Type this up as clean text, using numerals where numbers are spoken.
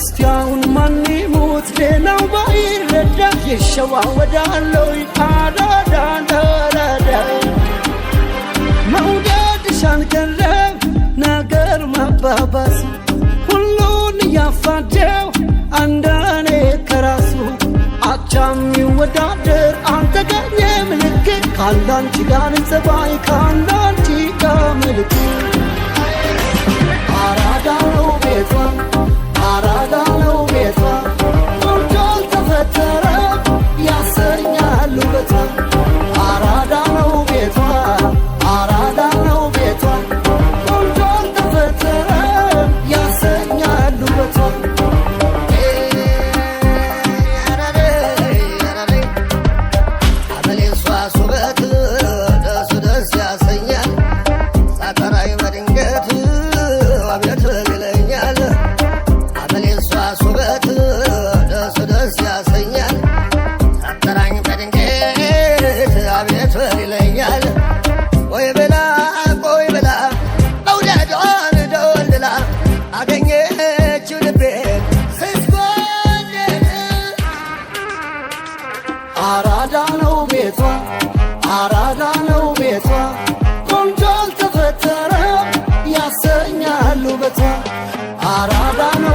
እስቲያውን ማን ይሙት ሌላው ባይረዳ ይሸዋወዳለው አራዳን አራዳ መውደድሻን ቀረብ ነገር ማባባስ ሁሉን ያፋጀው አንዳኔ ከራሱ አቻም ይወዳደር አንተገኘ ምልክት ካንዳንቺ ጋር ጸባይ ካንዳንቺ ጋር ምልክት አራዳ ነው ቤቷ አራዳ ነው ቤቷ ወልዶ ተፈጠረ ያሰኛል ውበቷ አራዳ ነው ቤቷ አራዳ ነው ቤቷ ወልዶ ተፈጠረ ያሰኛል ውበቷ አራዳ ነው ቤቷ አራዳ ነው ቤቷ ቆንጆ ተፈጠረ ያሰኛል ውበቷ አራዳ ነው